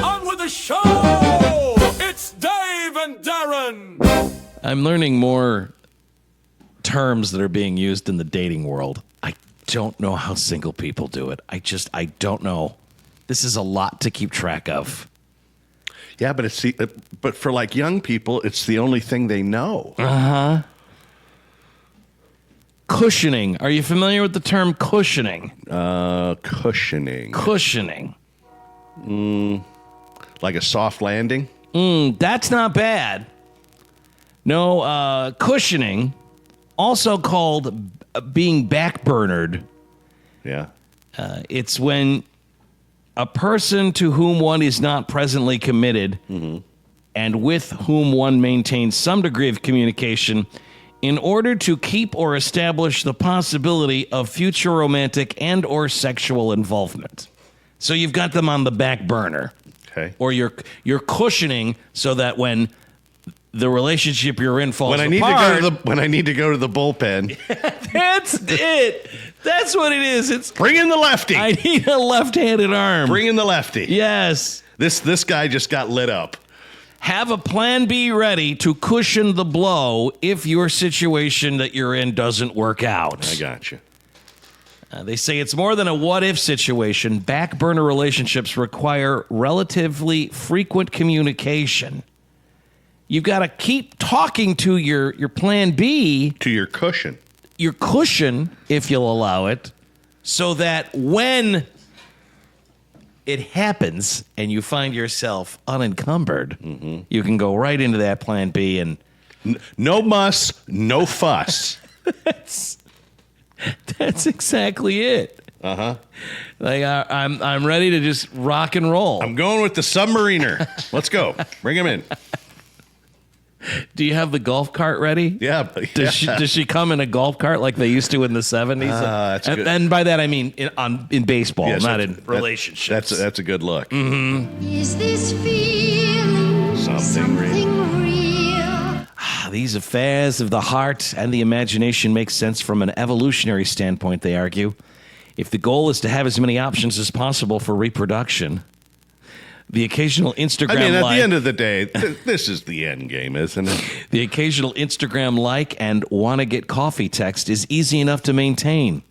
On with the show! It's Dave and Darren! I'm learning more terms that are being used in the dating world. I don't know how single people do it. I don't know. This is a lot to keep track of. Yeah, but but for like young people, it's the only thing they know. Uh-huh. Cushioning. Are you familiar with the term cushioning? Cushioning. Cushioning. Like a soft landing? That's not bad. No, cushioning, also called being backburnered. Yeah. It's when a person to whom one is not presently committed and with whom one maintains some degree of communication in order to keep or establish the possibility of future romantic and or sexual involvement. So you've got them on the back burner. Okay. Or you're cushioning so that when the relationship you're in falls When I need to go to the bullpen, that's it. That's what it is. It's bring in the lefty. I need a left-handed arm. Bring in the lefty. Yes. This guy just got lit up. Have a plan B ready to cushion the blow if your situation that you're in doesn't work out. I got you. They say it's more than a what-if situation. Back burner relationships require relatively frequent communication. You've got to keep talking to your plan B. To your cushion. Your cushion, if you'll allow it, so that when it happens and you find yourself unencumbered, you can go right into that plan B and... No muss, no fuss. That's exactly it. Uh-huh. Like, I'm ready to just rock and roll. I'm going with the submariner. Let's go. Bring him in. Do you have the golf cart ready? Yeah. Does she come in a golf cart like they used to in the 70s? That's good. And by that I mean in baseball, Yes, not in relationships. That's a good look. Is this feeling something real? These affairs of the heart and the imagination make sense from an evolutionary standpoint, they argue. If the goal is to have as many options as possible for reproduction, the occasional Instagram like... I mean, at the end of the day, this is the end game, isn't it? The occasional Instagram like and want to get coffee text is easy enough to maintain.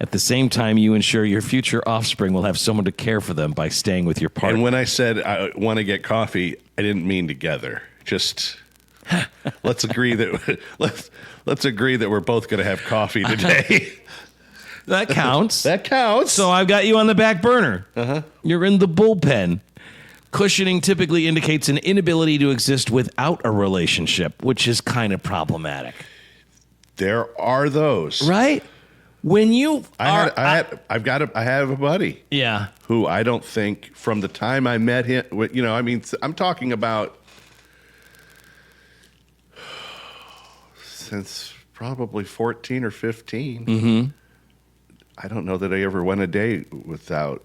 At the same time, you ensure your future offspring will have someone to care for them by staying with your partner. And when I said I want to get coffee, I didn't mean together. Just let's agree that we're both going to have coffee today. That counts. That counts. So I've got you on the back burner. Uh-huh. You're in the bullpen. Cushioning typically indicates an inability to exist without a relationship, which is kind of problematic. There are those. Right? When you I have a buddy. Yeah. Who I don't think from the time I met him, I'm talking about since probably 14 or 15. Mm-hmm. I don't know that I ever went a day without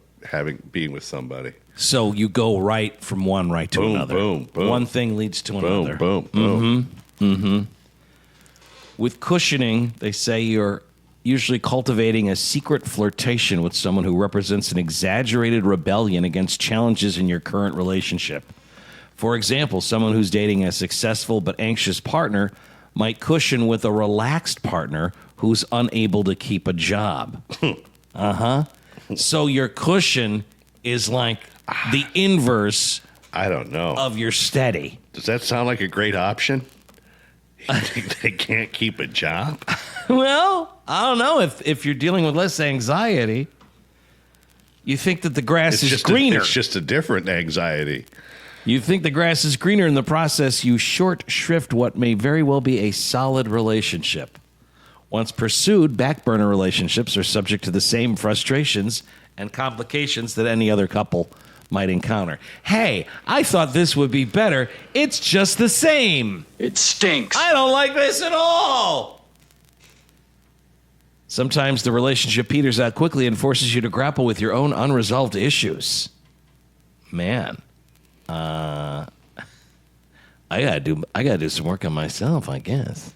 being with somebody. So you go right from one to another. Boom, boom. One thing leads to another. Boom, boom. With cushioning, they say you're usually cultivating a secret flirtation with someone who represents an exaggerated rebellion against challenges in your current relationship. For example, someone who's dating a successful but anxious partner might cushion with a relaxed partner who's unable to keep a job. So your cushion is like the inverse. I don't know. Of your steady. Does that sound like a great option? You think they can't keep a job? Well, I don't know. If you're dealing with less anxiety, you think that the grass is greener. It's just a different anxiety. You think the grass is greener. In the process, you short shrift what may very well be a solid relationship. Once pursued, back burner relationships are subject to the same frustrations and complications that any other couple might encounter. Hey, I thought this would be better. It's just the same. It stinks. I don't like this at all. Sometimes the relationship peters out quickly and forces you to grapple with your own unresolved issues. Man, I gotta do some work on myself, I guess.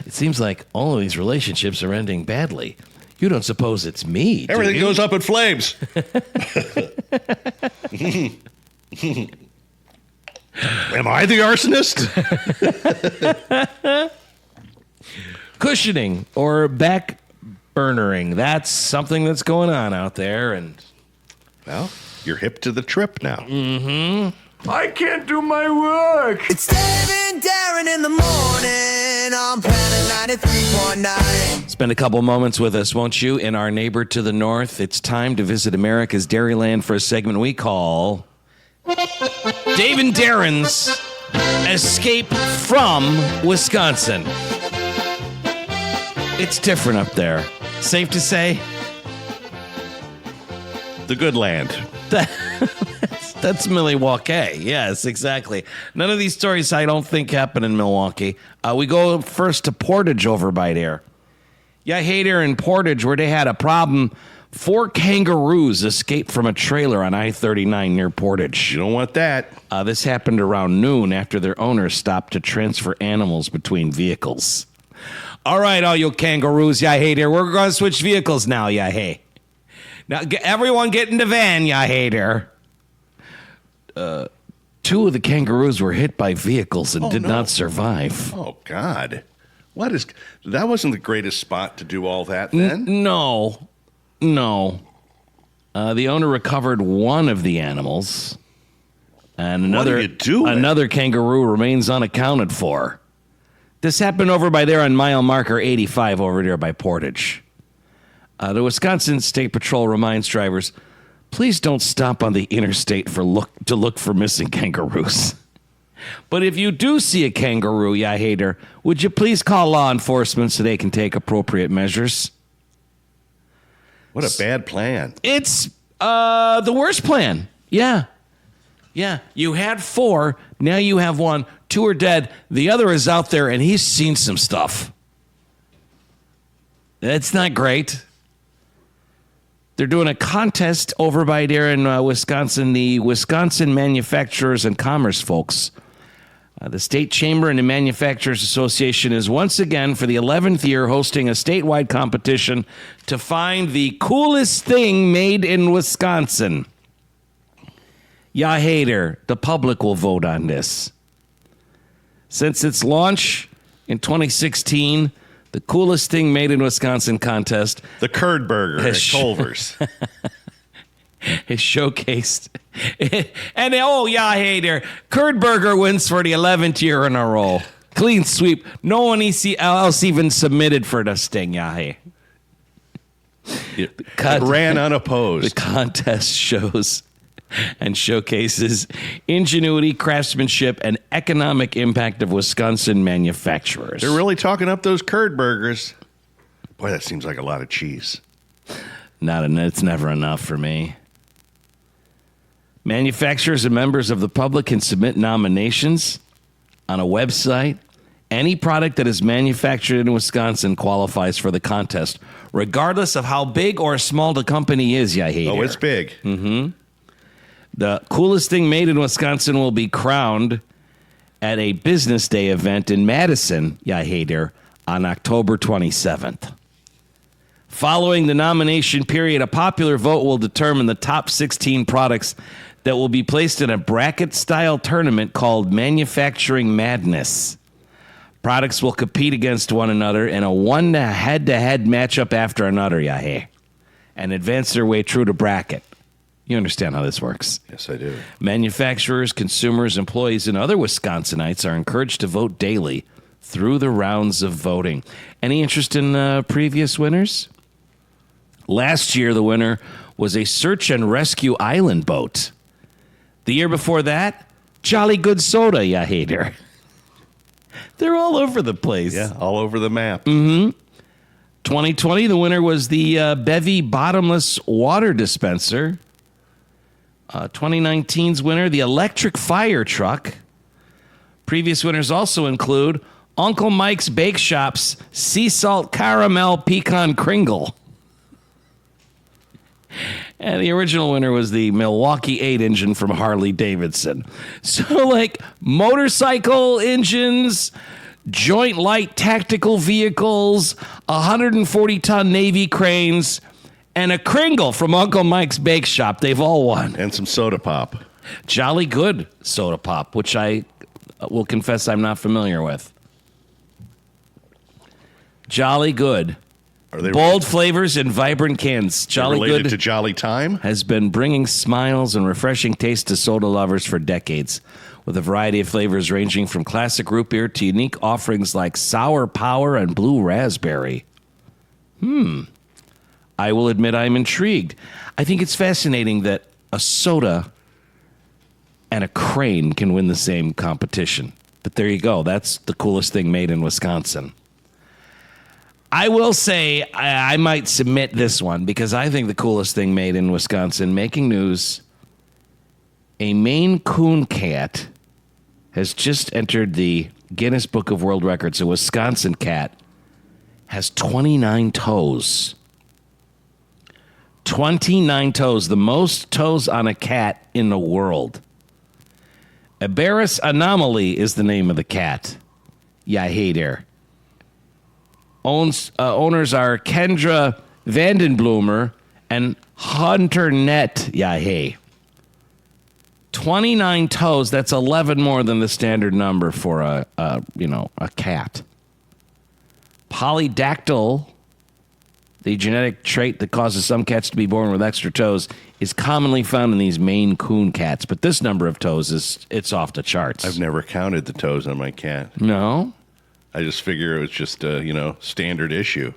It seems like all of these relationships are ending badly. You don't suppose it's me, do Everything you? goes up in flames. Am I the arsonist? Cushioning or back burnering. That's something that's going on out there. And Well, you're hip to the trip now. I can't do my work. It's Dave and Darren in the morning on Planet 93.9. spend a couple moments with us, won't you? In our neighbor to the north, it's time to visit America's Dairyland for a segment we call Dave and Darren's Escape from Wisconsin. It's different up there. Safe to say? The good land. That's Milwaukee. Yes, exactly. None of these stories I don't think happen in Milwaukee. We go first to Portage over by there. Yeah, hey there in Portage where they had a problem. 4 kangaroos escaped from a trailer on I-39 near Portage. You don't want that. This happened around noon after their owners stopped to transfer animals between vehicles. All right, all you kangaroos, yeah, hey there. We're going to switch vehicles now, yeah, hey. Now, everyone get in the van, yeah, hey there. 2 of the kangaroos were hit by vehicles and did not survive. Oh, God. That wasn't the greatest spot to do all that then? No. The owner recovered one of the animals, and another kangaroo remains unaccounted for. This happened over by there on mile marker 85 over there by Portage. The Wisconsin State Patrol reminds drivers, please don't stop on the interstate to look for missing kangaroos. But if you do see a kangaroo, ya hater, would you please call law enforcement so they can take appropriate measures? What a bad plan. It's the worst plan. Yeah. You had 4. Now you have 1. 2 are dead. The other is out there, and he's seen some stuff. That's not great. They're doing a contest over by there in Wisconsin, the Wisconsin Manufacturers and Commerce folks. The State Chamber and the Manufacturers Association is once again, for the 11th year, hosting a statewide competition to find the coolest thing made in Wisconsin. Ya hater, the public will vote on this. Since its launch in 2016, the coolest thing made in Wisconsin contest. The curd burger at Culver's. Is showcased. And hey there. Curd Burger wins for the 11th year in a row. Clean sweep. No one else even submitted for this thing, hey. It ran unopposed. The contest shows and showcases ingenuity, craftsmanship, and economic impact of Wisconsin manufacturers. They're really talking up those curd burgers. Boy, that seems like a lot of cheese. It's never enough for me. Manufacturers and members of the public can submit nominations on a website. Any product that is manufactured in Wisconsin qualifies for the contest, regardless of how big or small the company is, ya hater. Oh, it's big. The coolest thing made in Wisconsin will be crowned at a business day event in Madison, ya hater, on October 27th. Following the nomination period, a popular vote will determine the top 16 products that will be placed in a bracket-style tournament called Manufacturing Madness. Products will compete against one another in a one head-to-head matchup after another, yahe, and advance their way through the bracket. You understand how this works. Yes, I do. Manufacturers, consumers, employees, and other Wisconsinites are encouraged to vote daily through the rounds of voting. Any interest in previous winners? Last year, the winner was a search and rescue island boat. The year before that, Jolly Good Soda, ya hater. They're all over the place. Yeah, all over the map. 2020, the winner was the Bevy Bottomless Water Dispenser. 2019's winner, the Electric Fire Truck. Previous winners also include Uncle Mike's Bake Shop's Sea Salt Caramel Pecan Kringle. And the original winner was the Milwaukee 8 engine from Harley Davidson. So, like, motorcycle engines, Joint Light Tactical Vehicles, 140-ton Navy cranes, and a Kringle from Uncle Mike's Bake Shop. They've all won. And some soda pop. Jolly Good soda pop, which I will confess I'm not familiar with. Jolly Good. Are they Bold flavors and vibrant cans. Jolly related Good to Jolly Time? has been bringing smiles and refreshing taste to soda lovers for decades, with a variety of flavors ranging from classic root beer to unique offerings like Sour Power and Blue Raspberry. I will admit I'm intrigued. I think it's fascinating that a soda and a crane can win the same competition. But there you go. That's the coolest thing made in Wisconsin. I will say I might submit this one because I think the coolest thing made in Wisconsin, making news, a Maine Coon cat has just entered the Guinness Book of World Records. A Wisconsin cat has 29 toes. 29 toes, the most toes on a cat in the world. Aberrus Anomaly is the name of the cat. Yeah, hey there. Owners are Kendra Vandenblumer and Hunter Net. Yeah, hey. 29 toes, that's 11 more than the standard number for a cat. Polydactyl, the genetic trait that causes some cats to be born with extra toes, is commonly found in these Maine Coon cats. But this number of toes it's off the charts. I've never counted the toes on my cat. No? I just figure it was just a, standard issue.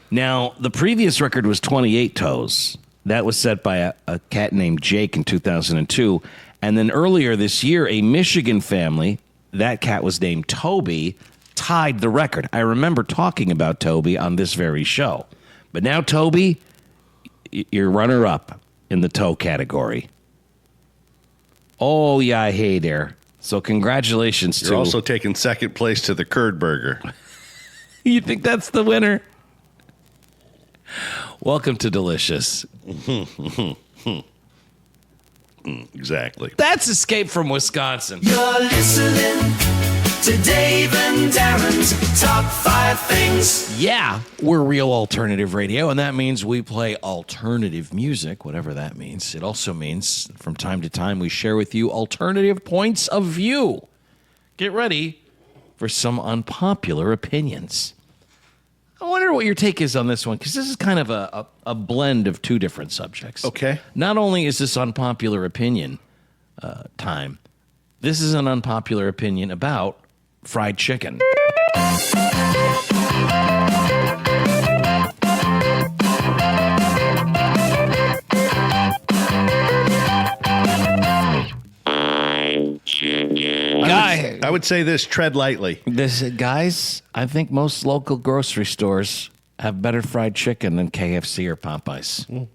Now, the previous record was 28 toes. That was set by a cat named Jake in 2002. And then earlier this year, a Michigan family, that cat was named Toby, tied the record. I remember talking about Toby on this very show. But now, Toby, you're runner-up in the toe category. Oh, yeah, hey there. So congratulations to... You're also taking second place to the Curd Burger. You think that's the winner? Welcome to Delicious. Exactly. That's Escape from Wisconsin. You're listening to Dave and Darren's Top 5 Things. Yeah, we're real alternative radio, and that means we play alternative music, whatever that means. It also means from time to time we share with you alternative points of view. Get ready for some unpopular opinions. I wonder what your take is on this one, because this is kind of a blend of two different subjects. Okay. Not only is this unpopular opinion time, this is an unpopular opinion about fried chicken. I would say this, tread lightly. Guys, I think most local grocery stores have better fried chicken than KFC or Popeyes.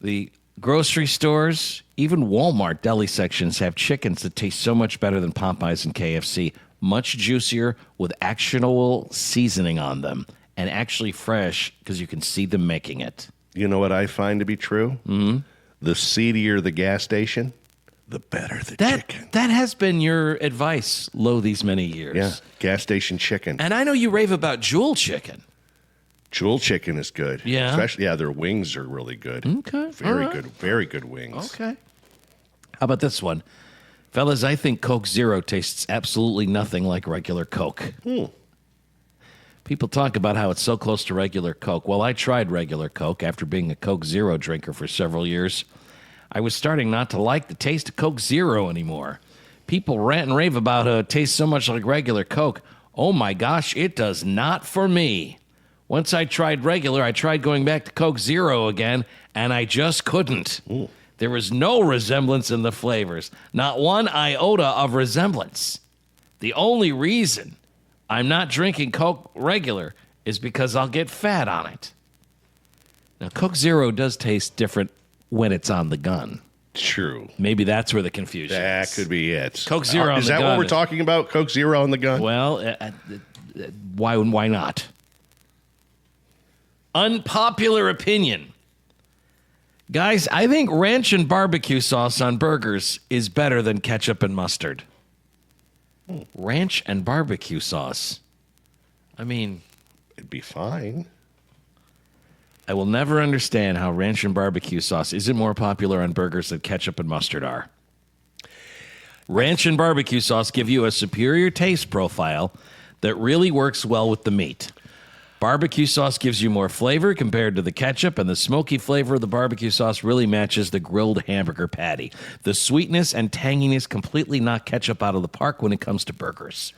The grocery stores, even Walmart deli sections, have chickens that taste so much better than Popeyes and KFC. Much juicier with actual seasoning on them and actually fresh because you can see them making it. You know what I find to be true? Mm-hmm. The seedier the gas station, the better the chicken. That has been your advice, lo, these many years. Yeah, gas station chicken. And I know you rave about Jewel chicken. Jewel chicken is good. Yeah? Especially, their wings are really good. Okay. Very all right. good. Very good wings. Okay. How about this one? Fellas, I think Coke Zero tastes absolutely nothing like regular Coke. People talk about how it's so close to regular Coke. Well, I tried regular Coke after being a Coke Zero drinker for several years. I was starting not to like the taste of Coke Zero anymore. People rant and rave about how it tastes so much like regular Coke. Oh my gosh, it does not for me. Once I tried regular, I tried going back to Coke Zero again, and I just couldn't. Ooh. There was no resemblance in the flavors, not one iota of resemblance. The only reason I'm not drinking Coke regular is because I'll get fat on it. Now, Coke Zero does taste different when it's on the gun. True. Maybe that's where the confusion That is. could be it. Coke Zero on Is the that gun what we're is- talking about? Coke Zero on the gun? Well, why not? Unpopular opinion. Guys, I think ranch and barbecue sauce on burgers is better than ketchup and mustard. Ranch and barbecue sauce. I mean, It'd be fine. I will never understand how ranch and barbecue sauce isn't more popular on burgers than ketchup and mustard are. Ranch and barbecue sauce give you a superior taste profile that really works well with the meat. Barbecue sauce gives you more flavor compared to the ketchup, and the smoky flavor of the barbecue sauce really matches the grilled hamburger patty. The sweetness and tanginess completely knock ketchup out of the park when it comes to burgers.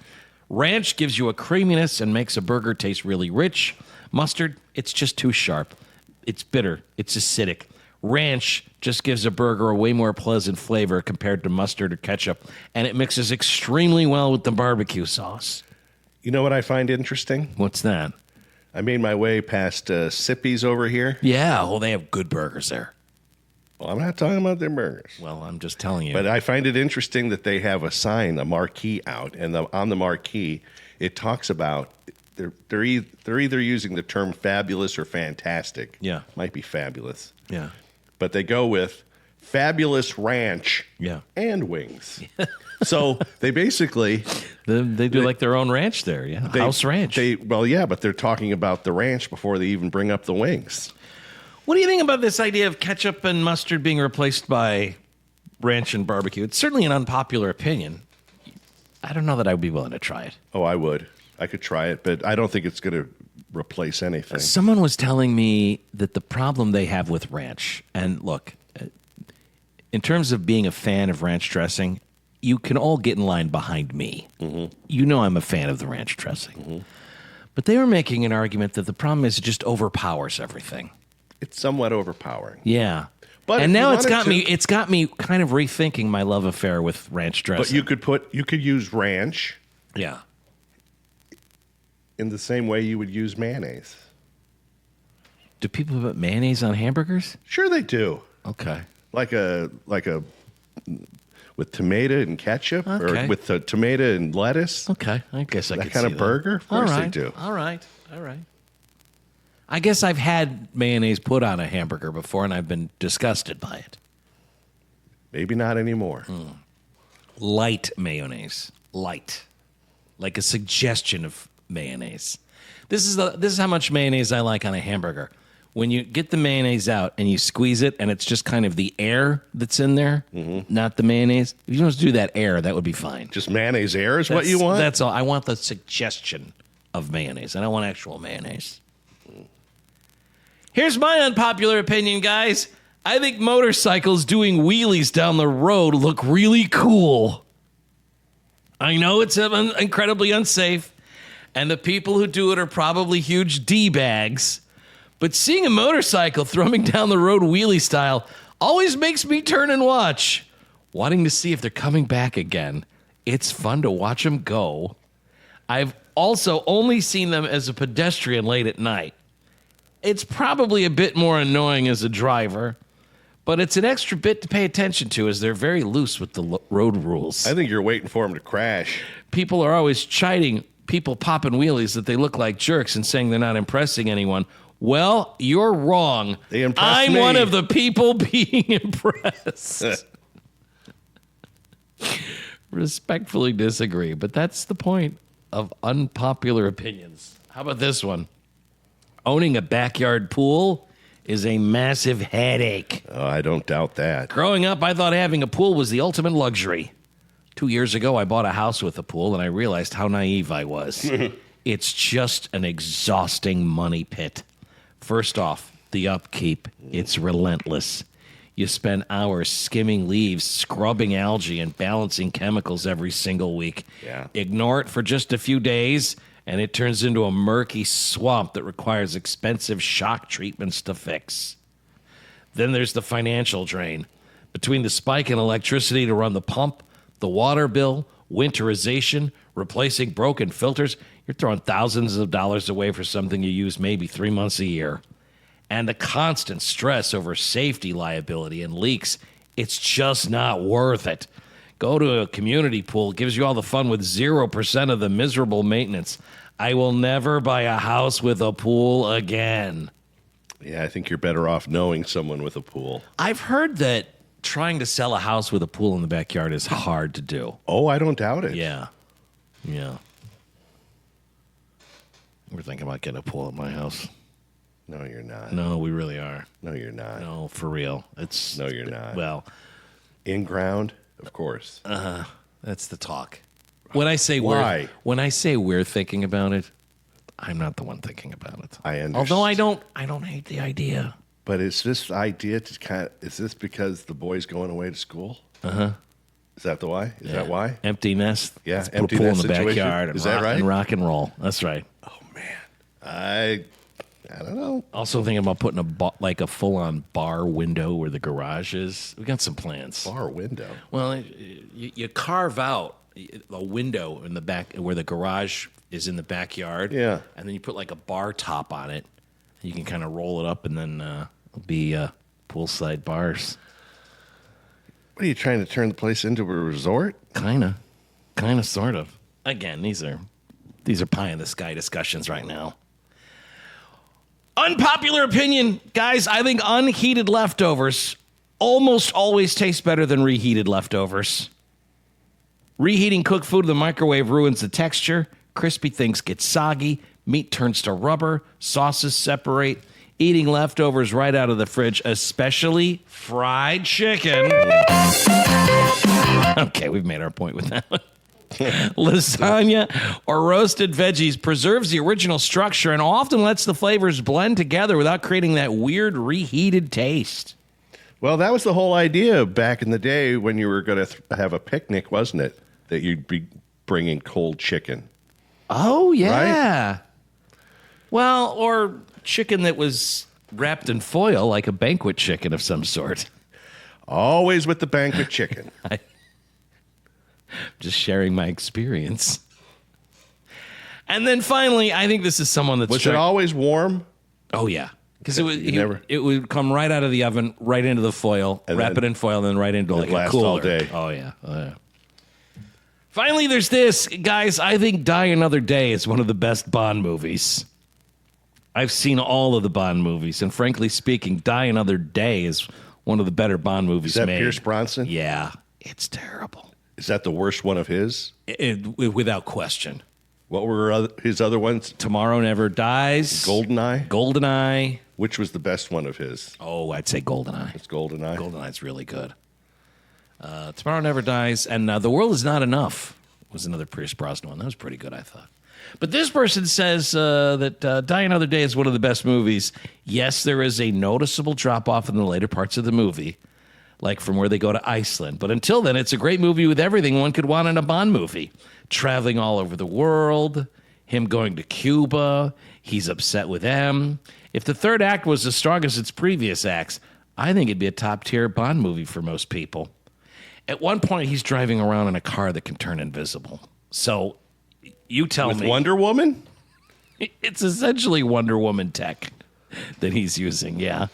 Ranch gives you a creaminess and makes a burger taste really rich. Mustard, it's just too sharp. It's bitter. It's acidic. Ranch just gives a burger a way more pleasant flavor compared to mustard or ketchup, and it mixes extremely well with the barbecue sauce. You know what I find interesting? What's that? I made my way past Sippy's over here. Yeah, well, they have good burgers there. Well, I'm not talking about their burgers. Well, I'm just telling you. But I find it interesting that they have a sign, a marquee out, and on the marquee, it talks about they're either using the term fabulous or fantastic. Yeah. Might be fabulous. Yeah. But they go with fabulous ranch Yeah. and wings. So they basically They do like their own ranch there, yeah. House ranch. But they're talking about the ranch before they even bring up the wings. What do you think about this idea of ketchup and mustard being replaced by ranch and barbecue? It's certainly an unpopular opinion. I don't know that I would be willing to try it. Oh, I would. I could try it, but I don't think it's going to replace anything. Someone was telling me that the problem they have with ranch, and look, in terms of being a fan of ranch dressing, you can all get in line behind me. Mm-hmm. You know I'm a fan of the ranch dressing. Mm-hmm. But they were making an argument that the problem is it just overpowers everything. It's somewhat overpowering. Yeah. But and now it's got me kind of rethinking my love affair with ranch dressing. But you could use ranch yeah. in the same way you would use mayonnaise. Do people put mayonnaise on hamburgers? Sure they do. Okay. Like a with tomato and ketchup, Okay. or with the tomato and lettuce. Okay. I guess I That could kind see of burger? Of course they do. All right. I guess I've had mayonnaise put on a hamburger before, and I've been disgusted by it. Maybe not anymore. Light mayonnaise. Light. Like a suggestion of mayonnaise. This is how much mayonnaise I like on a hamburger. When you get the mayonnaise out and you squeeze it, and it's just kind of the air that's in there, not the mayonnaise. If you just do that air, that would be fine. Just mayonnaise air is what you want? That's all. I want the suggestion of mayonnaise. I don't want actual mayonnaise. Here's my unpopular opinion, guys. I think motorcycles doing wheelies down the road look really cool. I know it's incredibly unsafe, and the people who do it are probably huge D-bags. But seeing a motorcycle throwing down the road wheelie style always makes me turn and watch, wanting to see if they're coming back again. It's fun to watch them go. I've also only seen them as a pedestrian late at night. It's probably a bit more annoying as a driver, but it's an extra bit to pay attention to as they're very loose with the road rules. I think you're waiting for them to crash. People are always chiding people popping wheelies that they look like jerks and saying they're not impressing anyone. Well, you're wrong. They impress I'm me. one of the people being impressed. Respectfully disagree, but that's the point of unpopular opinions. How about this one? Owning a backyard pool is a massive headache. Oh, I don't doubt that. Growing up, I thought having a pool was the ultimate luxury. 2 years ago, I bought a house with a pool, and I realized how naive I was. It's just an exhausting money pit. First off, the upkeep. It's relentless. You spend hours skimming leaves, scrubbing algae, and balancing chemicals every single week. Yeah. Ignore it for just a few days, and it turns into a murky swamp that requires expensive shock treatments to fix. Then there's the financial drain. Between the spike in electricity to run the pump, the water bill, winterization, replacing broken filters, you're throwing thousands of dollars away for something you use maybe 3 months a year. And the constant stress over safety liability and leaks, it's just not worth it. Go to a community pool. It gives you all the fun with 0% of the miserable maintenance. I will never buy a house with a pool again. Yeah, I think you're better off knowing someone with a pool. I've heard that trying to sell a house with a pool in the backyard is hard to do. Oh, I don't doubt it. Yeah. Yeah. We're thinking about getting a pool at my house. No, you're not. No, we really are. No, you're not. No, for real. No, you're not. Well, in ground, of course. that's the talk. When I say Why? we're thinking about it, I'm not the one thinking about it. I understand. Although I don't hate the idea. But is this idea to is this because the boy's going away to school? Is that the why? Is that why? Empty nest. Yeah, Let's put empty a pool in nest the situation. backyard and Is that right? and rock and roll. That's right. Oh man, I don't know. Also thinking about putting a full-on bar window where the garage is. We got some plans. Bar window. Well, you carve out a window in the back where the garage is in the backyard. Yeah. And then you put like a bar top on it. You can kind of roll it up and then it'll be poolside bars. What are you trying to turn the place into a resort? Kind of, sort of. Again, these are pie in the sky discussions right now. Unpopular opinion, guys. I think unheated leftovers almost always taste better than reheated leftovers. Reheating cooked food in the microwave ruins the texture. Crispy things get soggy. Meat turns to rubber. Sauces separate. Eating leftovers right out of the fridge, especially fried chicken. Okay, we've made our point with that one. Lasagna or roasted veggies preserves the original structure and often lets the flavors blend together without creating that weird reheated taste. Well, that was the whole idea back in the day when you were going to have a picnic, wasn't it? That you'd be bringing cold chicken. Oh, yeah. Right? Well, or chicken that was wrapped in foil, like a banquet chicken of some sort. Always with the banquet chicken. Just sharing my experience. And then finally, I think this is someone that's... Was it always warm? Oh, yeah. Because it would come right out of the oven, right into the foil, and wrap it in foil, and then right into like a cooler. All day. Oh, yeah. Finally, there's this. Guys, I think Die Another Day is one of the best Bond movies. I've seen all of the Bond movies, and frankly speaking, Die Another Day is one of the better Bond movies made. Is that Pierce Brosnan? Yeah. It's terrible. Is that the worst one of his? Without question. What were his other ones? Tomorrow Never Dies. Goldeneye. Which was the best one of his? Oh, I'd say Goldeneye. It's Goldeneye. Goldeneye's really good. Tomorrow Never Dies, and The World Is Not Enough was another Pierce Brosnan one. That was pretty good, I thought. But this person says that Die Another Day is one of the best movies. Yes, there is a noticeable drop-off in the later parts of the movie, like from where they go to Iceland. But until then, it's a great movie with everything one could want in a Bond movie. Traveling all over the world, him going to Cuba, he's upset with M. If the third act was as strong as its previous acts, I think it'd be a top-tier Bond movie for most people. At one point, he's driving around in a car that can turn invisible. So, you tell me. With Wonder Woman? It's essentially Wonder Woman tech that he's using, yeah.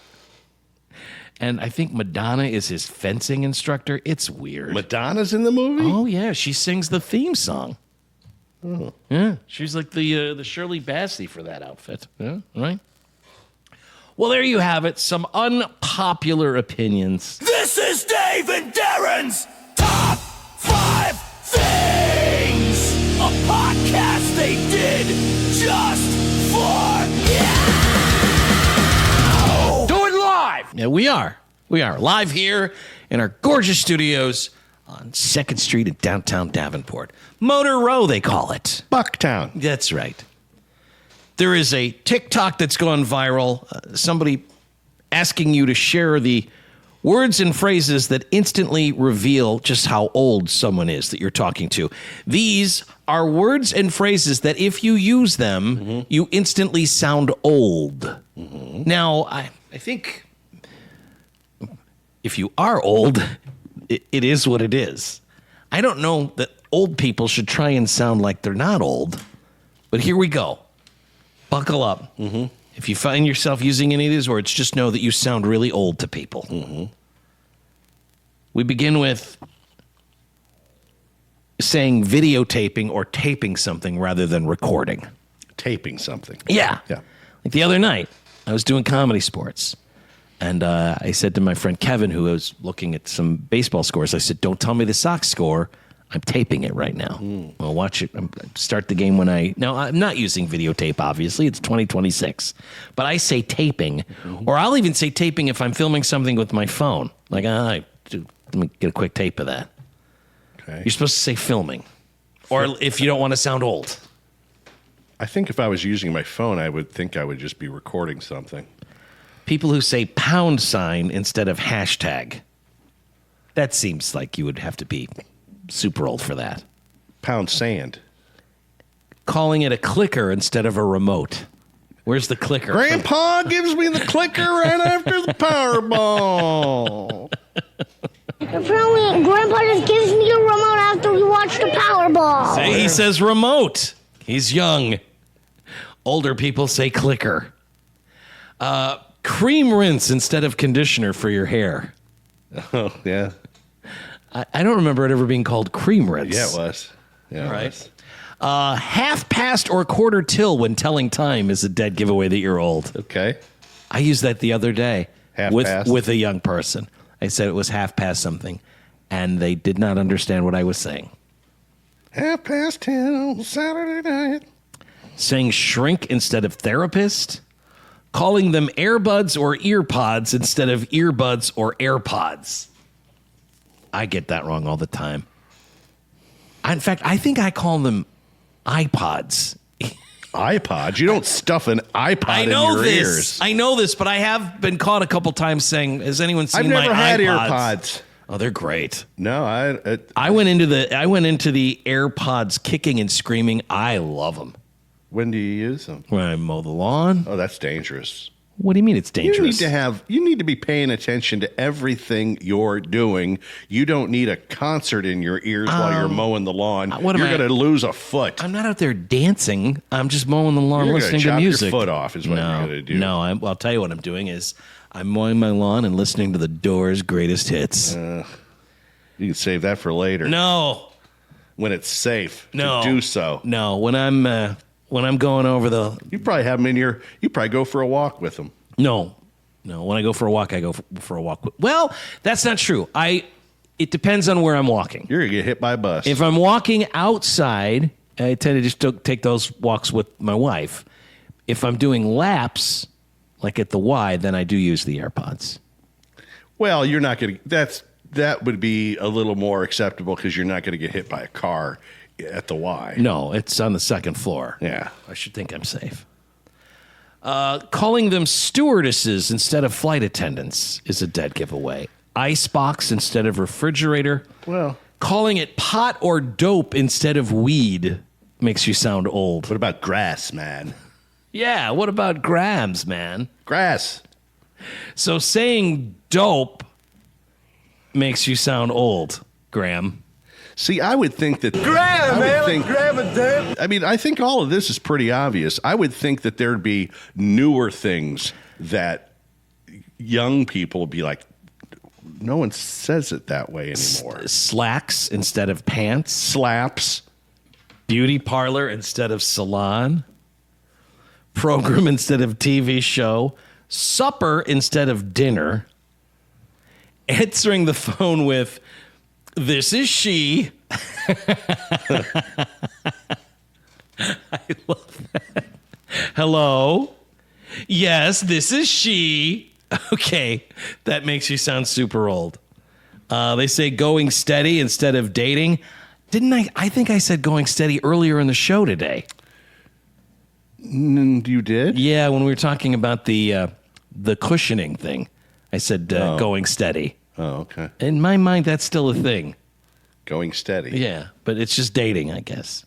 And I think Madonna is his fencing instructor. It's weird. Madonna's in the movie? Oh, yeah. She sings the theme song. Oh. Yeah. She's like the Shirley Bassey for that outfit. Yeah, right? Well, there you have it. Some unpopular opinions. This is Dave and Darren's Top 5 Things! A podcast they did just for you! Do it live! Yeah, we are. We are live here in our gorgeous studios on 2nd Street in downtown Davenport. Motor Row, they call it. Bucktown. That's right. There is a TikTok that's gone viral. Somebody asking you to share the words and phrases that instantly reveal just how old someone is that you're talking to. These are words and phrases that if you use them, you instantly sound old. Now, I think if you are old, it is what it is. I don't know that old people should try and sound like they're not old, but here we go. Buckle up. If you find yourself using any of these words, just know that you sound really old to people. We begin with saying videotaping or taping something rather than recording. Taping something. Yeah. Yeah. Like the other night, I was doing Comedy Sports. And I said to my friend Kevin, who was looking at some baseball scores, I said, don't tell me the Sox score. I'm taping it right now. I'll watch it. Start the game when No, I'm not using videotape, obviously. It's 2026. But I say taping, or I'll even say taping if I'm filming something with my phone. Like, let me get a quick tape of that. Okay. You're supposed to say filming, or if you don't want to sound old. I think if I was using my phone, I would think I would just be recording something. People who say pound sign instead of hashtag. That seems like you would have to be super old for that. Pound sand. Calling it a clicker instead of a remote. Where's the clicker? Grandpa gives me the clicker right after the Powerball. Apparently, Grandpa just gives me the remote after we watch the Powerball. Say he says remote. He's young. Older people say clicker. Cream rinse instead of conditioner for your hair. Oh, yeah. I don't remember it ever being called cream rinse. Yeah, it was. Yeah, it Right. was. Half past or quarter till when telling time is a dead giveaway that you're old. Okay. I used that the other day Half with past? with a young person. I said it was half past something, and they did not understand what I was saying. 10:30 on Saturday night. Saying shrink instead of therapist. Calling them earbuds or earpods instead of earbuds or AirPods. I get that wrong all the time. In fact, I think I call them iPods. iPods? You don't stuff an iPod I in know your this. ears. I know this, but I have been caught a couple times saying, "Has anyone seen I've my never had iPods?" AirPods. Oh, they're great. No, I went into the AirPods kicking and screaming. I love them. when do you use them? When I mow the lawn. Oh, that's dangerous. What do you mean it's dangerous? You need to be paying attention to everything you're doing. You don't need a concert in your ears while you're mowing the lawn. what am You're I- going to lose a foot. I'm not out there dancing. I'm just mowing the lawn, You're gonna listening to chop music. your foot off is what no, you're going to do. No, I'll tell you what I'm doing is I'm mowing my lawn and listening to the Doors' greatest hits. You can save that for later. No, When it's safe no, to do so. No, when I'm going over the You probably have them in your. You probably go for a walk with them. no. When I go for a walk, I go for a walk. Well, that's not true. It depends on where I'm walking. You're gonna get hit by a bus. If I'm walking outside, I tend to just take those walks with my wife. If I'm doing laps, like at the Y, then I do use the AirPods. Well, you're not going to. That would be a little more acceptable because you're not going to get hit by a car at the Y. No, it's on the second floor. Yeah. I should think I'm safe. Calling them stewardesses instead of flight attendants is a dead giveaway. Icebox instead of refrigerator. Well, Calling it pot or dope instead of weed makes you sound old. what about grass, man? Yeah, what about grams, man? Grass. So saying dope makes you sound old, Graham. See, I would think that. I mean, I think all of this is pretty obvious. I would think that there'd be newer things that young people would be like, no one says it that way anymore. Slacks instead of pants. Slaps. Beauty parlor instead of salon. Program instead of TV show. Supper instead of dinner. Answering the phone with, "This is she." I love that. Hello? Yes, this is she. Okay, that makes you sound super old. They say going steady instead of dating. Didn't I? I think I said going steady earlier in the show today. You did? Yeah, when we were talking about the cushioning thing, I said going steady. Oh, okay. In my mind, that's still a thing. Going steady. Yeah, but it's just dating, I guess.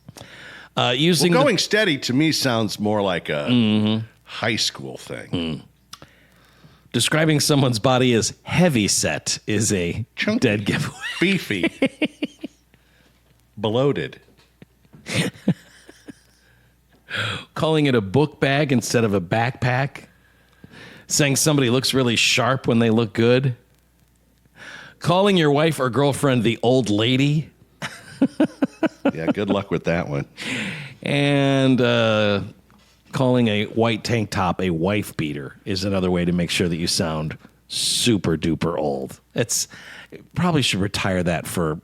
Well, Using going steady to me sounds more like a high school thing. describing someone's body as heavy set is a Chunky. dead giveaway. Beefy. Bloated. Calling it a book bag instead of a backpack. Saying somebody looks really sharp when they look good. Calling your wife or girlfriend the old lady. Yeah, good luck with that one. And calling a white tank top a wife beater is another way to make sure that you sound super duper old. Probably should retire that for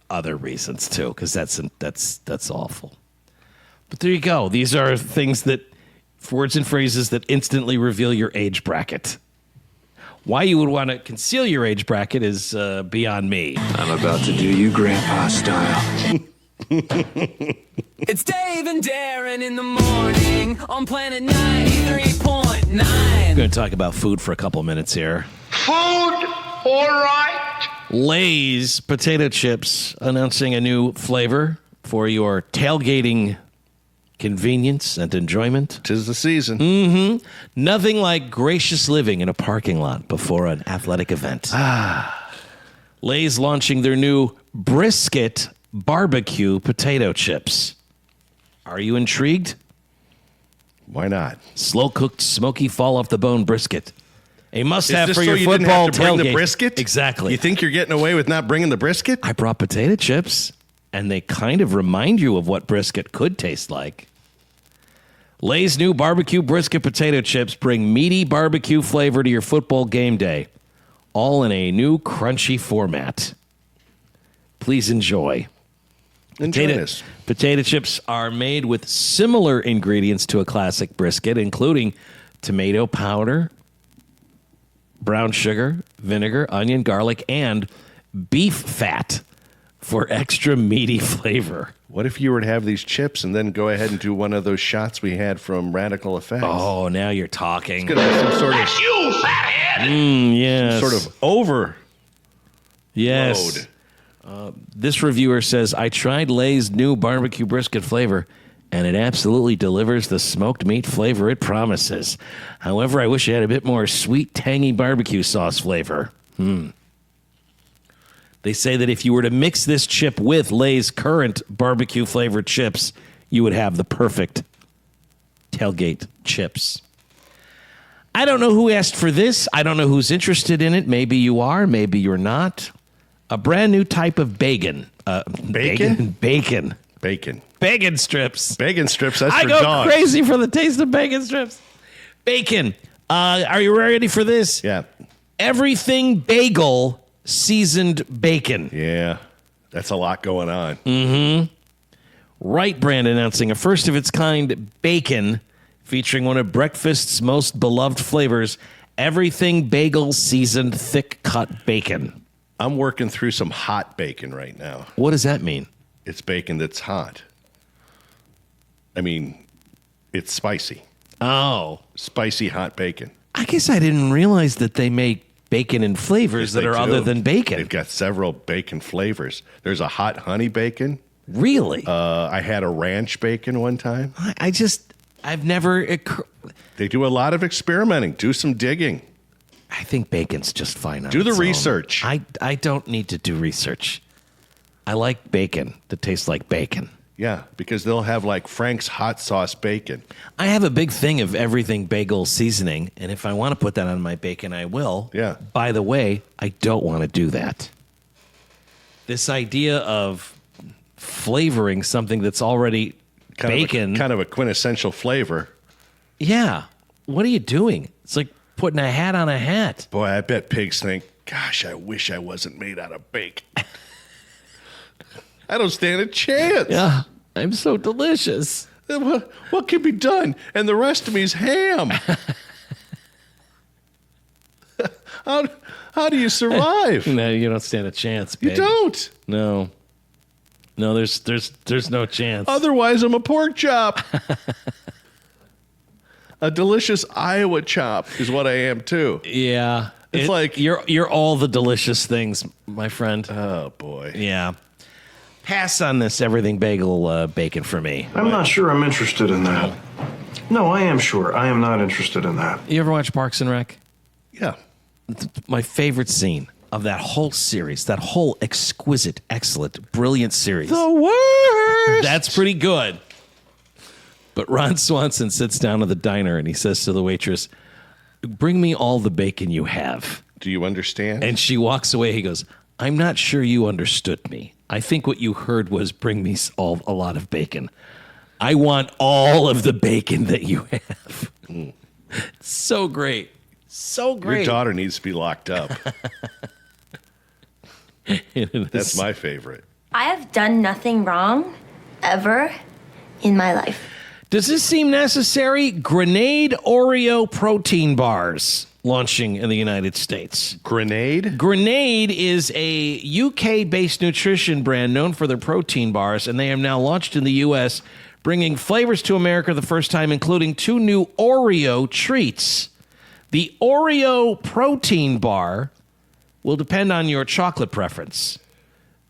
other reasons too, because that's awful. But there you go. These are things that words and phrases that instantly reveal your age bracket. Why you would want to conceal your age bracket is beyond me. I'm about to do you grandpa style. It's Dave and Darren in the morning on Planet 93.9. I'm going to talk about food for a couple minutes here. Food, all right. Lay's potato chips announcing a new flavor for your tailgating convenience and enjoyment. 'Tis the season. Nothing like gracious living in a parking lot before an athletic event. Lay's launching their new brisket barbecue potato chips. Are you intrigued? Why not? Slow-cooked, smoky, fall-off-the-bone brisket. A must-have Is this for so your you didn't football have to bring tailgate. the brisket? Exactly. You think you're getting away with not bringing the brisket? I brought potato chips, and they kind of remind you of what brisket could taste like. Lay's new barbecue brisket potato chips bring meaty barbecue flavor to your football game day, all in a new crunchy format. Please enjoy. Enjoy this. Potato chips are made with similar ingredients to a classic brisket, including tomato powder, brown sugar, vinegar, onion, garlic, and beef fat for extra meaty flavor. What if you were to have these chips and then go ahead and do one of those shots we had from Radical Effects? Oh, now you're talking. It's going to be some sort of, You fathead. Yes. sort of overload. Yes. This reviewer says, I tried Lay's new barbecue brisket flavor, and it absolutely delivers the smoked meat flavor it promises. However, I wish it had a bit more sweet, tangy barbecue sauce flavor. They say that if you were to mix this chip with Lay's current barbecue flavored chips, you would have the perfect tailgate chips. I don't know who asked for this. I don't know who's interested in it. Maybe you are, maybe you're not. A brand new type of bacon. Bacon? Bacon. Bacon. Bacon strips. Bacon strips, that's I for go dogs. crazy for the taste of bacon strips. Bacon. Are you ready for this? Yeah. Everything bagel seasoned bacon. Yeah. That's a lot going on. Wright Brand announcing a first-of-its-kind bacon featuring one of breakfast's most beloved flavors, everything bagel seasoned thick-cut bacon. I'm working through some hot bacon right now. What does that mean? It's bacon that's hot. I mean, it's spicy. Oh. Spicy hot bacon. I guess I didn't realize that they make bacon in flavors that They are do. other than bacon. They've got several bacon flavors. There's a hot honey bacon. Really? I had a ranch bacon one time. I've never... They do a lot of experimenting. Do some digging. I think bacon's just fine on Do the its own. research. I don't need to do research. I like bacon that tastes like bacon. Yeah, because they'll have like Frank's hot sauce bacon. I have a big thing of everything bagel seasoning, and if I want to put that on my bacon, I will. Yeah. By the way, I don't want to do that. This idea of flavoring something that's already bacon. Kind of a quintessential flavor. Yeah. What are you doing? It's like putting a hat on a hat. Boy, I bet pigs think, gosh, I wish I wasn't made out of bacon. I don't stand a chance. Yeah. I'm so delicious. What can be done? And the rest of me is ham. How do you survive? No, you don't stand a chance, You babe. don't. No. No, there's no chance. Otherwise, I'm a pork chop. A delicious Iowa chop is what I am too. Yeah. It's like- you're all the delicious things, my friend. Oh boy. Yeah. Pass on this everything bagel bacon for me. I'm not sure I'm interested in that. No, I am sure. I am not interested in that. You ever watch Parks and Rec? Yeah. My favorite scene of that whole series, that whole exquisite, excellent, brilliant series. The worst. That's pretty good. But Ron Swanson sits down at the diner and he says to the waitress, "Bring me all the bacon you have." Do you understand? And she walks away. He goes, "I'm not sure you understood me. I think what you heard was bring me a lot of bacon. I want all of the bacon that you have." So great. So Your great. daughter needs to be locked up. That's my favorite. I have done nothing wrong ever in my life. Does this seem necessary? Grenade Oreo protein bars launching in the United States. Grenade? Grenade is a UK-based nutrition brand known for their protein bars, and they have now launched in the U.S., bringing flavors to America the first time, including 2 new Oreo treats. The Oreo protein bar will depend on your chocolate preference.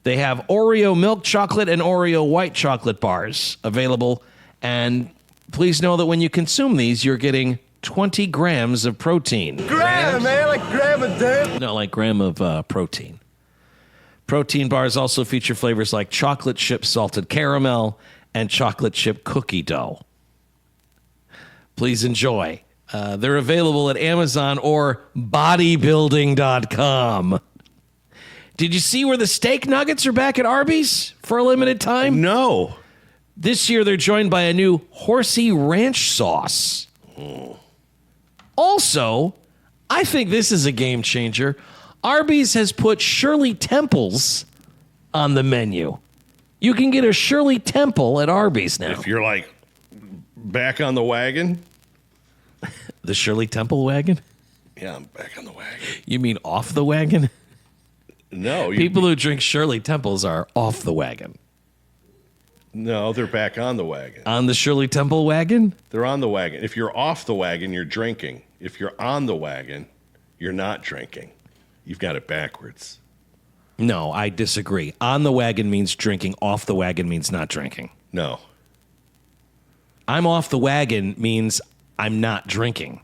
They have Oreo milk chocolate and Oreo white chocolate bars available. And please know that when you consume these, you're getting 20 grams of protein. Gram, man, like gram of damn. No, like gram of protein. Protein bars also feature flavors like chocolate chip salted caramel and chocolate chip cookie dough. Please enjoy. They're available at Amazon or bodybuilding.com. Did you see where the steak nuggets are back at Arby's for a limited time? No. This year, they're joined by a new horsey ranch sauce. Also, I think this is a game changer. Arby's has put Shirley Temples on the menu. You can get a Shirley Temple at Arby's now. If you're like back on the wagon. The Shirley Temple wagon? Yeah, I'm back on the wagon. You mean off the wagon? No. People who drink Shirley Temples are off the wagon. No, they're back on the wagon. On the Shirley Temple wagon? They're on the wagon. If you're off the wagon, you're drinking. If you're on the wagon, you're not drinking. You've got it backwards. No, I disagree. On the wagon means drinking. Off the wagon means not drinking. No. I'm off the wagon means I'm not drinking.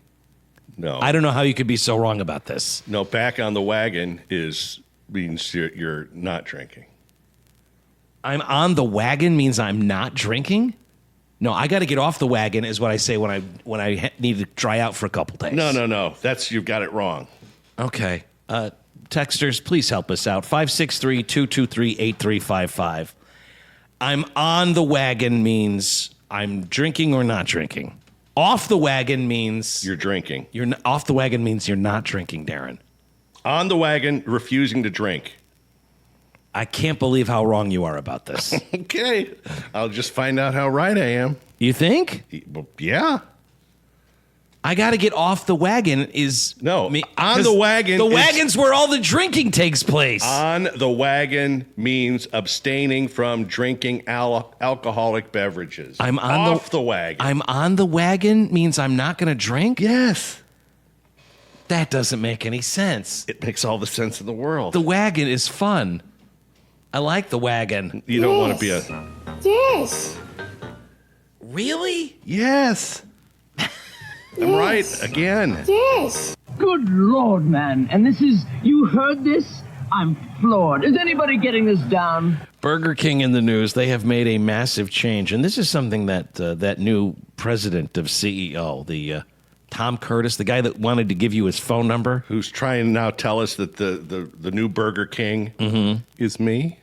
No. I don't know how you could be so wrong about this. No, back on the wagon means you're not drinking. I'm on the wagon means I'm not drinking? No, I got to get off the wagon is what I say when I need to dry out for a couple days. No. You've got it wrong. Okay. Texters, please help us out. 563-223-8355. I'm on the wagon means I'm drinking or not drinking. Off the wagon means You're drinking. Off the wagon means you're not drinking, Darren. On the wagon, refusing to drink. I can't believe how wrong you are about this. Okay. I'll just find out how right I am. You think? Well, yeah. I got to get off the wagon On the wagon. The wagon's where all the drinking takes place. On the wagon means abstaining from drinking alcoholic beverages. I'm on off the wagon. I'm on the wagon means I'm not going to drink? Yes. That doesn't make any sense. It makes all the sense in the world. The wagon is fun. I like the wagon. You don't want to be a... Yes. Really? Yes. I'm right again. Yes. Good Lord, man. And this is, you heard this? I'm floored. Is anybody getting this down? Burger King in the news. They have made a massive change. And this is something that that new president of CEO, the Tom Curtis, the guy that wanted to give you his phone number. Who's trying to now tell us that the new Burger King is me?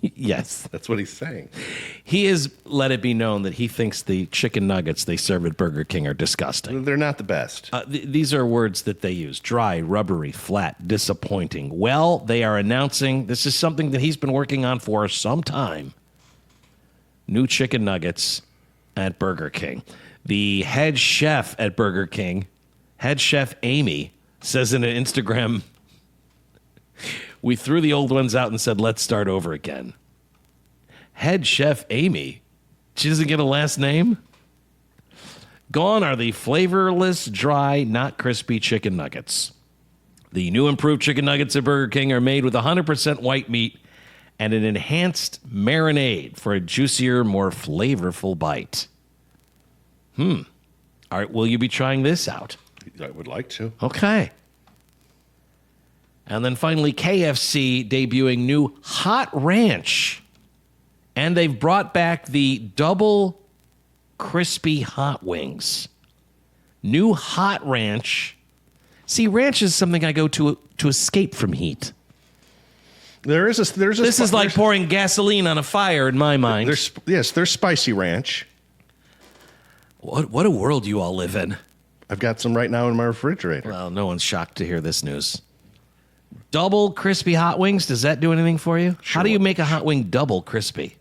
Yes. That's what he's saying. He has let it be known that he thinks the chicken nuggets they serve at Burger King are disgusting. They're not the best. These are words that they use. Dry, rubbery, flat, disappointing. Well, they are announcing this is something that he's been working on for some time. New chicken nuggets at Burger King. The head chef at Burger King, head chef Amy, says in an Instagram, we threw the old ones out and said, let's start over again. Head chef Amy. She doesn't get a last name? Gone are the flavorless, dry, not crispy chicken nuggets. The new improved chicken nuggets at Burger King are made with 100% white meat and an enhanced marinade for a juicier, more flavorful bite. All right, will you be trying this out? I would like to. Okay. And then finally, KFC debuting new Hot Ranch. And they've brought back the double crispy hot wings. New Hot Ranch. See, ranch is something I go to escape from heat. There's a. This is like pouring gasoline on a fire in my mind. There's spicy ranch. What a world you all live in. I've got some right now in my refrigerator. Well, no one's shocked to hear this news. Double crispy hot wings, does that do anything for you? Sure. How do you make a hot wing double crispy?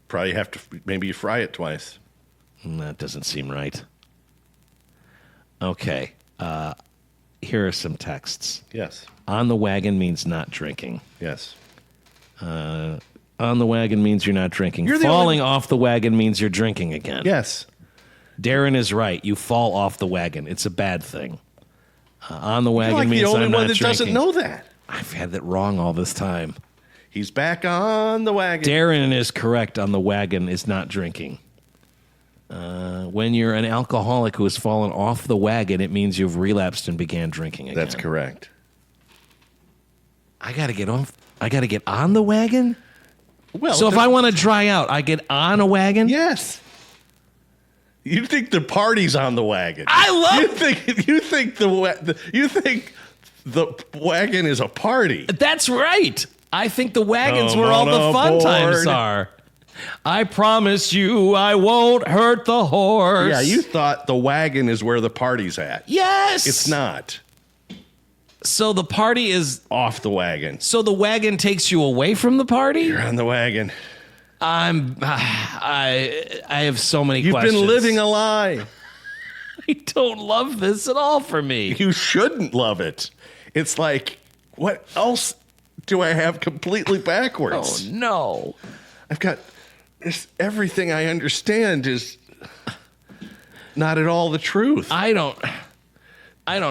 Probably have to, maybe you fry it twice. That doesn't seem right. Okay. Here are some texts. Yes. On the wagon means not drinking. Yes. On the wagon means you're not drinking. You're the Falling off the wagon means you're drinking again. Yes. Darren is right. You fall off the wagon. It's a bad thing. On the wagon You're like means the only I'm one not that drinking. doesn't know that. I've had that wrong all this time. He's back on the wagon. Darren is correct. On the wagon is not drinking. When you're an alcoholic who has fallen off the wagon, it means you've relapsed and began drinking again. That's correct. I got to get off. I got to get on the wagon? Well, So if I want to dry out, I get on a wagon? yes. You think the party's on the wagon? I love. You think the wagon is a party? That's right. I think the wagon's Come where all on the fun aboard. times are. I promise you I won't hurt the horse. Yeah, you thought the wagon is where the party's at. Yes. It's not. So the party is. Off the wagon. So the wagon takes you away from the party? You're on the wagon. I have so many You've questions. been living a lie. I don't love this at all for me. You shouldn't love it. It's like, what else do I have completely backwards? Oh no. I've got this, everything I understand is not at all the truth. I don't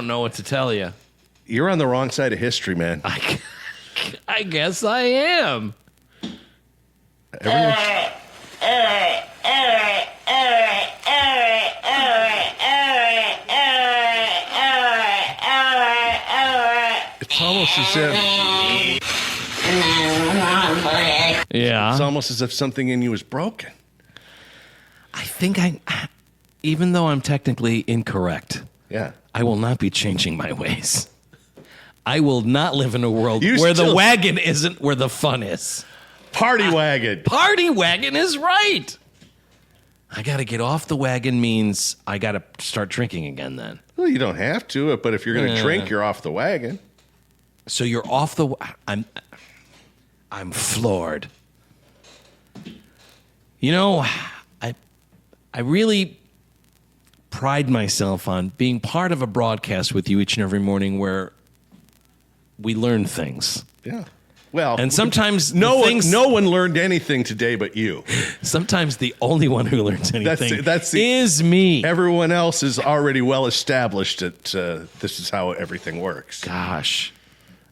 know what to tell you. You're on the wrong side of history, man. I guess I am. Everyone- It's almost as if Yeah. it's almost as if something in you is broken. I think even though I'm technically incorrect, Yeah. I will not be changing my ways. I will not live in a world You where the still- wagon isn't where the fun is. Party wagon. Party wagon is right. I got to get off the wagon means I got to start drinking again then. Well, you don't have to, but if you're going to drink, you're off the wagon. So you're off the I'm floored. You know, I really pride myself on being part of a broadcast with you each and every morning where we learn things. Yeah. Well, And sometimes no the one learned anything today but you. sometimes the only one who learns anything is me. Everyone else is already well established that this is how everything works. Gosh.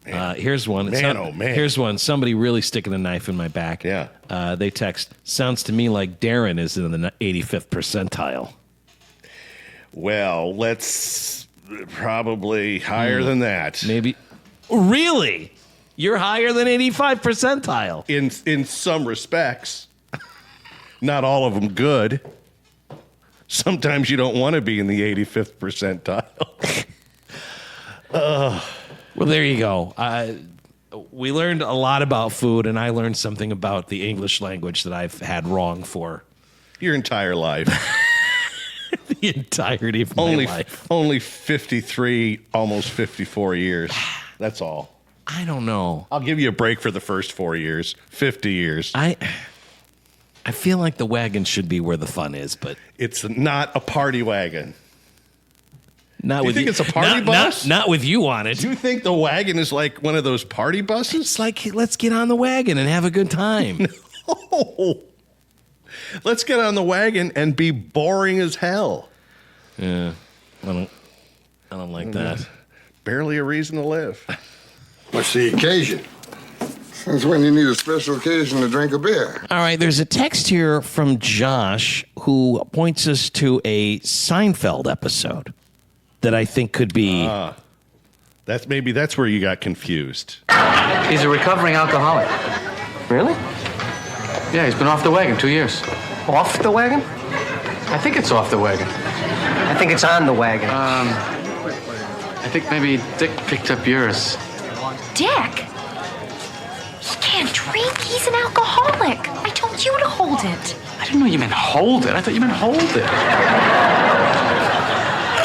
Here's one. Man, oh, man. Here's one. Somebody really sticking a knife in my back. Yeah. They text, sounds to me like Darren is in the 85th percentile. Well, let's probably higher than that. Maybe. Really? You're higher than 85 percentile. In some respects. Not all of them good. Sometimes you don't want to be in the 85th percentile. Well, there you go. We learned a lot about food, and I learned something about the English language that I've had wrong for Your entire life. the entirety of my life. Only 53, almost 54 years. That's all. I don't know. I'll give you a break for the first 4 years, 50 years. I feel like the wagon should be where the fun is, but It's not a party wagon. not Do you with think it's a party bus? Not with you on it. Do you think the wagon is like one of those party buses? It's like, let's get on the wagon and have a good time. Oh, let's get on the wagon and be boring as hell. Yeah, I don't like that. Barely a reason to live. What's the occasion? Since when you need a special occasion to drink a beer? All right, there's a text here from Josh who points us to a Seinfeld episode that I think could be. That's where you got confused. He's a recovering alcoholic. Really? Yeah, he's been off the wagon 2 years. Off the wagon? I think it's off the wagon. I think it's on the wagon. I think maybe Dick picked up yours. Dick? He can't drink. He's an alcoholic. I told you to hold it. I didn't know you meant hold it. I thought you meant hold it.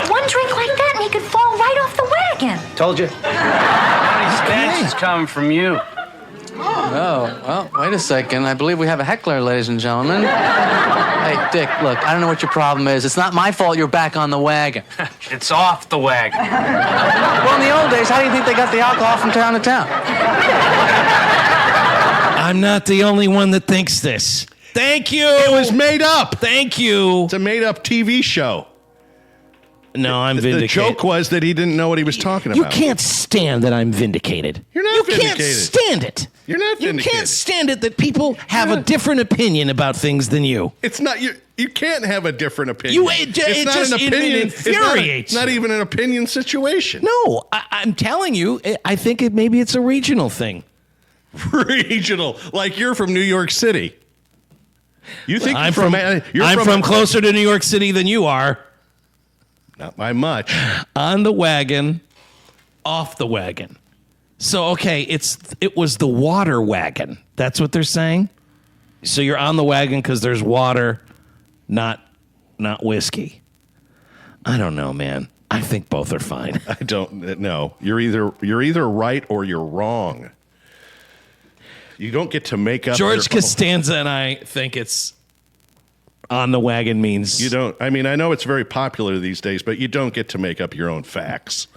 One drink like that and he could fall right off the wagon. Told you. He's That's coming from you. Oh, well, wait a second. I believe we have a heckler, ladies and gentlemen. Hey, Dick, look, I don't know what your problem is. It's not my fault you're back on the wagon. It's off the wagon. Well, in the old days, how do you think they got the alcohol from town to town? I'm not the only one that thinks this. Thank you. It was made up. Thank you. It's a made-up TV show. No, I'm vindicated. The joke was that he didn't know what he was talking about. You can't stand that I'm vindicated. You're not You vindicated. can't stand it. You're not vindicated. You can't stand it that people have a different opinion about things than you. It's not you. You can't have a different opinion. It infuriates. It's not even an opinion situation. No, I'm telling you, I think maybe it's a regional thing. Regional, like you're from New York City. You think I'm from closer to New York City than you are. Not by much. On the wagon, off the wagon. So okay, it was the water wagon. That's what they're saying. So you're on the wagon because there's water, not whiskey. I don't know, man. I think both are fine. I don't know. You're either right or you're wrong. You don't get to make up. George Costanza and I think it's on the wagon means you don't. I mean, I know it's very popular these days, but you don't get to make up your own facts.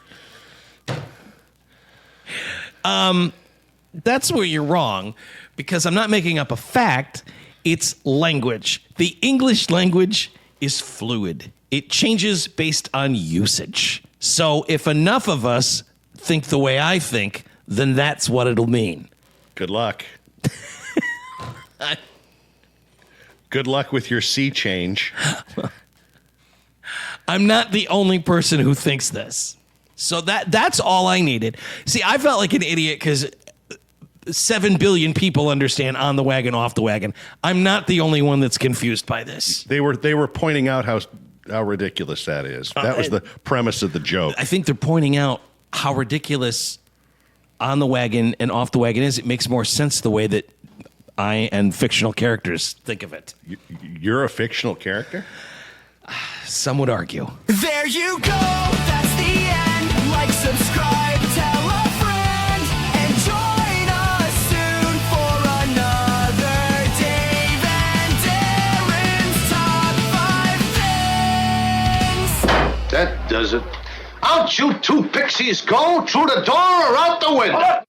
That's where you're wrong, because I'm not making up a fact. It's language. The English language is fluid. It changes based on usage. So if enough of us think the way I think, then that's what it'll mean. Good luck. Good luck with your sea change. I'm not the only person who thinks this. So that's all I needed. See, I felt like an idiot because 7 billion people understand on the wagon, off the wagon. I'm not the only one that's confused by this. They were pointing out how ridiculous that is. That was the premise of the joke. I think they're pointing out how ridiculous on the wagon and off the wagon is. It makes more sense the way that I and fictional characters think of it. You're a fictional character? Some would argue. There you go, that's the end. Like, subscribe, tell a friend, and join us soon for another Dave and Darren's Top 5 Things. That does it. Out you two pixies go, through the door or out the window.